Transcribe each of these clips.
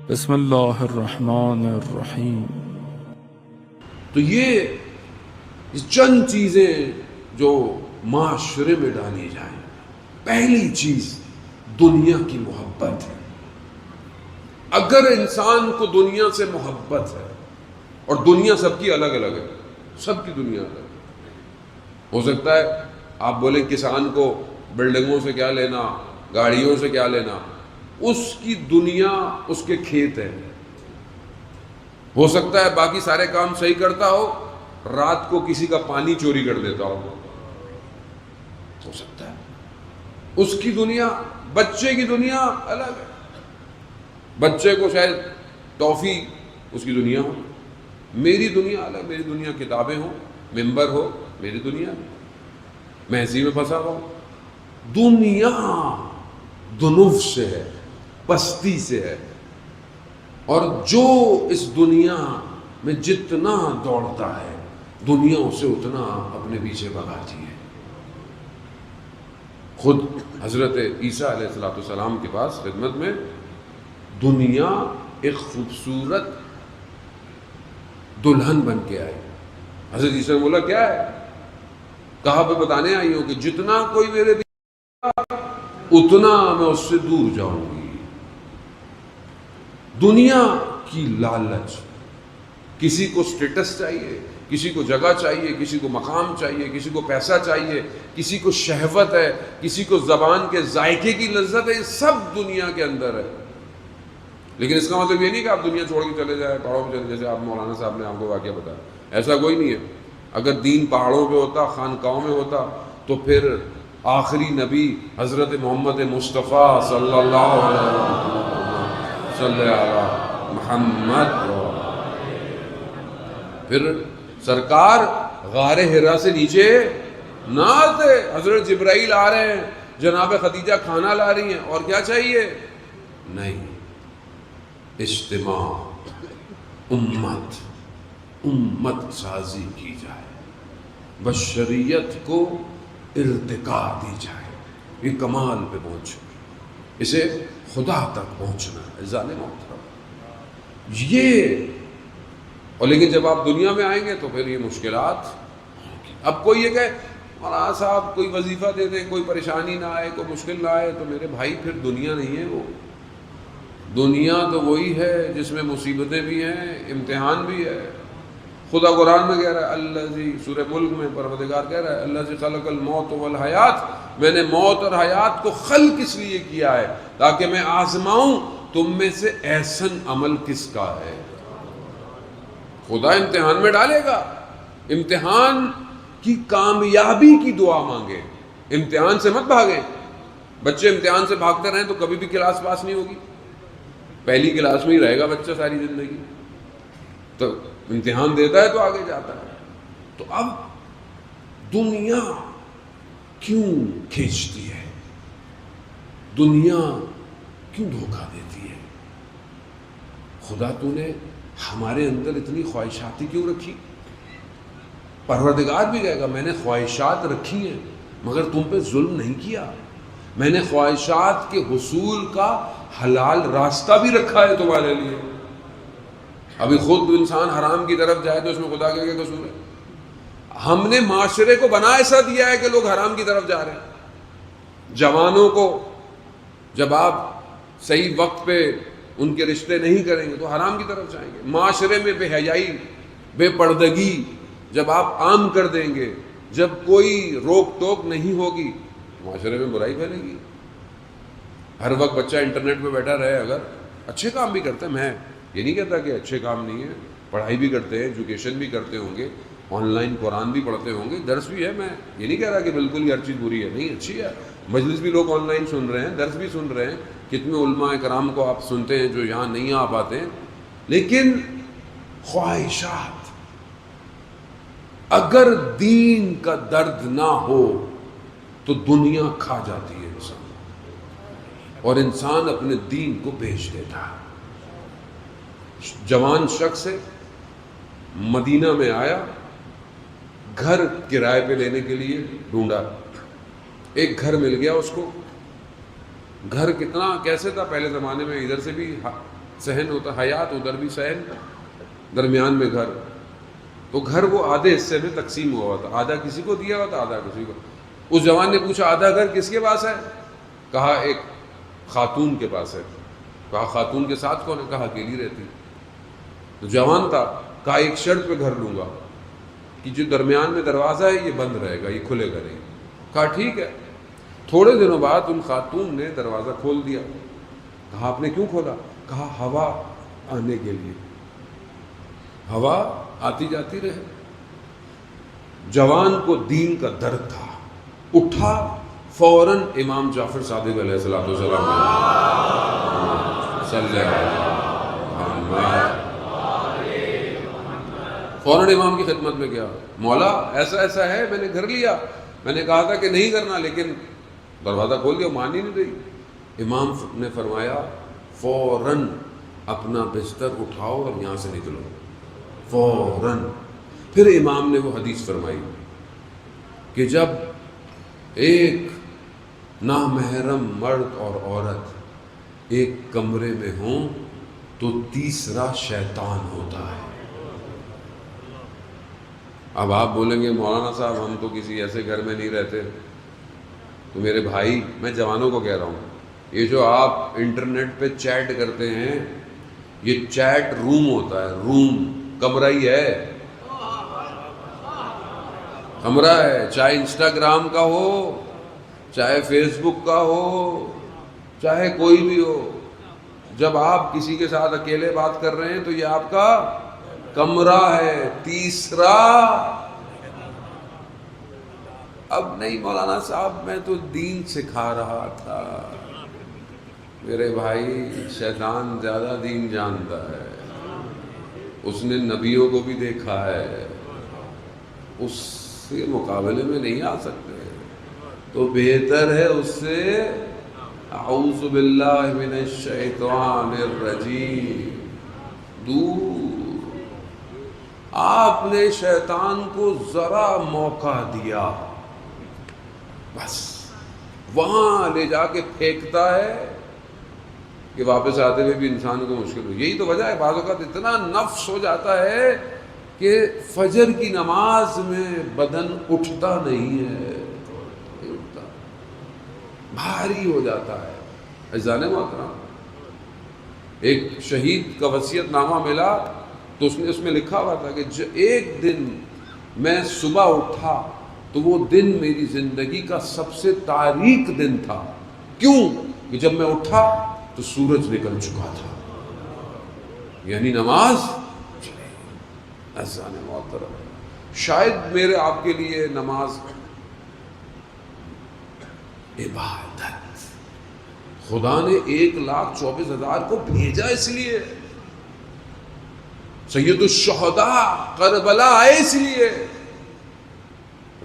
بسم اللہ الرحمن الرحیم۔ تو یہ چند چیزیں جو معاشرے میں ڈالی جائیں۔ پہلی چیز دنیا کی محبت ہے۔ اگر انسان کو دنیا سے محبت ہے، اور دنیا سب کی الگ الگ ہے، سب کی دنیا الگ ہے۔ ہو سکتا ہے آپ بولیں کسان کو بلڈنگوں سے کیا لینا، گاڑیوں سے کیا لینا، اس کی دنیا اس کے کھیت ہے۔ ہو سکتا ہے باقی سارے کام صحیح کرتا ہو، رات کو کسی کا پانی چوری کر دیتا ہو سکتا ہے۔ اس کی دنیا، بچے کی دنیا الگ ہے۔ بچے کو شاید ٹافی اس کی دنیا ہو، میری دنیا الگ، میری دنیا کتابیں ہوں، ممبر ہو، میری دنیا میں اسی میں پھنسا ہوا ہوں۔ دنیا دنف سے ہے، پستی سے ہے، اور جو اس دنیا میں جتنا دوڑتا ہے، دنیا اسے اتنا اپنے پیچھے بھگاتی ہے۔ خود حضرت عیسیٰ علیہ السلام کے پاس خدمت میں دنیا ایک خوبصورت دلہن بن کے آئی۔ حضرت عیسیٰ نے بولا کیا ہے؟ کہا پہ بتانے آئی ہوں کہ جتنا کوئی میرے پیچھے اتنا میں اس سے دور جاؤں گی۔ دنیا کی لالچ، کسی کو سٹیٹس چاہیے، کسی کو جگہ چاہیے، کسی کو مقام چاہیے، کسی کو پیسہ چاہیے، کسی کو شہوت ہے، کسی کو زبان کے ذائقے کی لذت ہے، یہ سب دنیا کے اندر ہے۔ لیکن اس کا مطلب یہ نہیں کہ آپ دنیا چھوڑ کے چلے جائیں، پہاڑوں پہ چلے، جیسے آپ مولانا صاحب نے آپ کو واقعہ بتایا، ایسا کوئی نہیں ہے۔ اگر دین پہاڑوں پہ ہوتا، خانقاہوں میں ہوتا، تو پھر آخری نبی حضرت محمد مصطفیٰ صلی اللہ علیہ وسلم صلی علی محمد، پھر سرکار غار حرا سے نیچے نہ آتے۔ حضرت جبرائیل آ رہے ہیں، جناب خدیجہ کھانا لا رہی ہیں، اور کیا چاہیے؟ نہیں، اجتماع، امت سازی کی جائے، بشریت کو ارتقا دی جائے، یہ کمال پہ پہنچے، اسے خدا تک پہنچنا ہے۔ ظالم محترم یہ، اور لیکن جب آپ دنیا میں آئیں گے تو پھر یہ مشکلات ہوں گی۔ اب کوئی یہ کہ مولانا صاحب کوئی وظیفہ دے دیں، کوئی پریشانی نہ آئے، کوئی مشکل نہ آئے، تو میرے بھائی پھر دنیا نہیں ہے وہ۔ دنیا تو وہی ہے جس میں مصیبتیں بھی ہیں، امتحان بھی ہے۔ خدا قرآن میں کہہ رہا ہے، الذی، سورہ ملک میں پروردگار کہہ رہا ہے، الذی خلق الموت والحیات، میں نے موت اور حیات کو خلق اس لیے کیا ہے تاکہ میں آزماؤں تم میں سے احسن عمل کس کا ہے۔ خدا امتحان میں ڈالے گا، امتحان کی کامیابی کی دعا مانگے، امتحان سے مت بھاگیں۔ بچے امتحان سے بھاگتے رہیں تو کبھی بھی کلاس پاس نہیں ہوگی، پہلی کلاس میں ہی رہے گا بچہ ساری زندگی۔ تو امتحان دیتا ہے تو آگے جاتا ہے۔ تو اب دنیا کیوں کھینچتی ہے؟ دنیا کیوں دھوکہ دیتی ہے؟ خدا تو نے ہمارے اندر اتنی خواہشاتی کیوں رکھی؟ پروردگار بھی کہے گا میں نے خواہشات رکھی ہیں مگر تم پہ ظلم نہیں کیا، میں نے خواہشات کے حصول کا حلال راستہ بھی رکھا ہے تمہارے لیے۔ ابھی خود انسان حرام کی طرف جائے تو اس میں خدا کا کیا قصور ہے؟ ہم نے معاشرے کو بنا ایسا دیا ہے کہ لوگ حرام کی طرف جا رہے ہیں۔ جوانوں کو جب آپ صحیح وقت پہ ان کے رشتے نہیں کریں گے تو حرام کی طرف جائیں گے۔ معاشرے میں بے حیائی، بے پردگی جب آپ عام کر دیں گے، جب کوئی روک ٹوک نہیں ہوگی، معاشرے میں برائی پھیلے گی۔ ہر وقت بچہ انٹرنیٹ پہ بیٹھا رہے، اگر اچھے کام بھی کرتے ہیں، میں یہ نہیں کہتا کہ اچھے کام نہیں ہیں، پڑھائی بھی کرتے ہیں، ایجوکیشن بھی کرتے ہوں گے، آن لائن قرآن بھی پڑھتے ہوں گے، درس بھی ہے، میں یہ نہیں کہہ رہا کہ بالکل ہی ہر چیز بری ہے، نہیں، اچھی ہے۔ مجلس بھی لوگ آن لائن سن رہے ہیں، درس بھی سن رہے ہیں، کتنے علماء کرام کو آپ سنتے ہیں جو یہاں نہیں آ پاتے ہیں۔ لیکن خواہشات، اگر دین کا درد نہ ہو تو دنیا کھا جاتی ہے انسان، اور انسان اپنے دین کو بیچ دیتا ہے۔ جوان شخص ہے، مدینہ میں آیا، گھر کرائے پہ لینے کے لیے ڈھونڈا، ایک گھر مل گیا اس کو۔ گھر کتنا کیسے تھا پہلے زمانے میں، ادھر سے بھی صحن ہوتا حیات، ادھر بھی صحن، درمیان میں گھر. تو گھر وہ آدھے حصے میں تقسیم ہوا تھا، آدھا کسی کو دیا ہوا تھا، آدھا کسی کو. اس جوان نے پوچھا آدھا گھر کس کے پاس ہے؟ کہا ایک خاتون کے پاس ہے. کہا خاتون کے ساتھ کون ہے؟ کہا اکیلی رہتی. تو جوان تھا، کہا ایک شرط پہ گھر لوں گا کہ جو درمیان میں دروازہ ہے یہ بند رہے گا، یہ کھلے گا نہیں. کہا ٹھیک ہے. تھوڑے دنوں بعد ان خاتون نے دروازہ کھول دیا. کہا آپ نے کیوں کھولا؟ کہا ہوا آنے کے لیے، ہوا آتی جاتی رہے. جوان کو دین کا درد تھا، اٹھا فوراً امام جعفر صادق علیہ الصلوۃ والسلام صلی فوراً امام کی خدمت میں گیا. مولا ایسا ایسا ہے، میں نے گھر لیا، میں نے کہا تھا کہ نہیں کرنا لیکن دروازہ کھول دیا، مان ہی نہیں رہی. امام نے فرمایا فوراً اپنا بستر اٹھاؤ اور یہاں سے نکلو فوراً. پھر امام نے وہ حدیث فرمائی کہ جب ایک نامحرم مرد اور عورت ایک کمرے میں ہوں تو تیسرا شیطان ہوتا ہے. اب آپ بولیں گے مولانا صاحب ہم تو کسی ایسے گھر میں نہیں رہتے. تو میرے بھائی، میں جوانوں کو کہہ رہا ہوں، یہ جو آپ انٹرنیٹ پہ چیٹ کرتے ہیں یہ چیٹ روم ہوتا ہے، روم کمرہ ہی ہے، کمرہ ہے. چاہے انسٹاگرام کا ہو، چاہے فیس بک کا ہو، چاہے کوئی بھی ہو، جب آپ کسی کے ساتھ اکیلے بات کر رہے ہیں تو یہ آپ کا کمرہ ہے. تیسرا اب نہیں مولانا صاحب میں تو دین سکھا رہا تھا. میرے بھائی شیطان زیادہ دین جانتا ہے، اس نے نبیوں کو بھی دیکھا ہے، اس کے مقابلے میں نہیں آ سکتے. تو بہتر ہے اس سے اعوذ باللہ من الشیطان الرجیم، دور. آپ نے شیطان کو ذرا موقع دیا بس وہاں لے جا کے پھینکتا ہے کہ واپس آتے ہوئے بھی انسان کو مشکل ہو. یہی تو وجہ ہے بعض اوقات اتنا نفس ہو جاتا ہے کہ فجر کی نماز میں بدن اٹھتا نہیں ہے، نہیں اٹھتا، بھاری ہو جاتا ہے. عزیزان محترم، ایک شہید کا وصیت نامہ ملا تو اس میں لکھا ہوا تھا کہ ایک دن میں صبح اٹھا تو وہ دن میری زندگی کا سب سے تاریک دن تھا. کیوں؟ کہ جب میں اٹھا تو سورج نکل چکا تھا، یعنی نماز. عزیزان محترم، شاید میرے آپ کے لیے نماز عبادت، خدا نے 1,24,000 کو بھیجا اس لیے، سید الشہداء کربلا آئے اس لیے.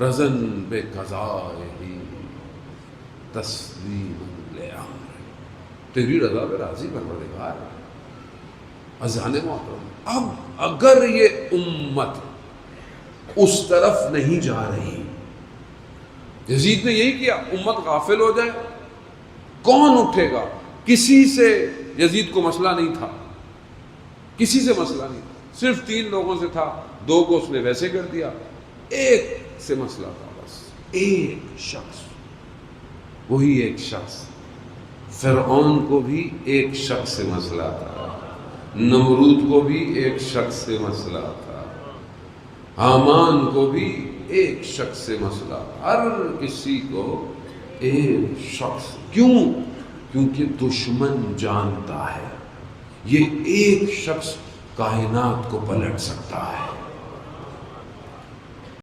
رزن بے قضائے ہی تسلیم لامر، تیری رضا پہ راضی پروردگار. اذان محترم، اب اگر یہ امت اس طرف نہیں جا رہی، یزید نے یہی کیا، امت غافل ہو جائے کون اٹھے گا؟ کسی سے یزید کو مسئلہ نہیں تھا، کسی سے مسئلہ نہیں تھا، صرف 3 لوگوں سے تھا، 2 کو اس نے ویسے کر دیا، ایک سے مسئلہ تھا بس، ایک شخص. وہی ایک شخص فرعون کو بھی ایک شخص سے مسئلہ تھا، نمرود کو بھی ایک شخص سے مسئلہ تھا، حامان کو بھی ایک شخص سے مسئلہ، ہر کسی کو ایک شخص. کیوں؟ کیونکہ دشمن جانتا ہے یہ ایک شخص کائنات کو پلٹ سکتا ہے.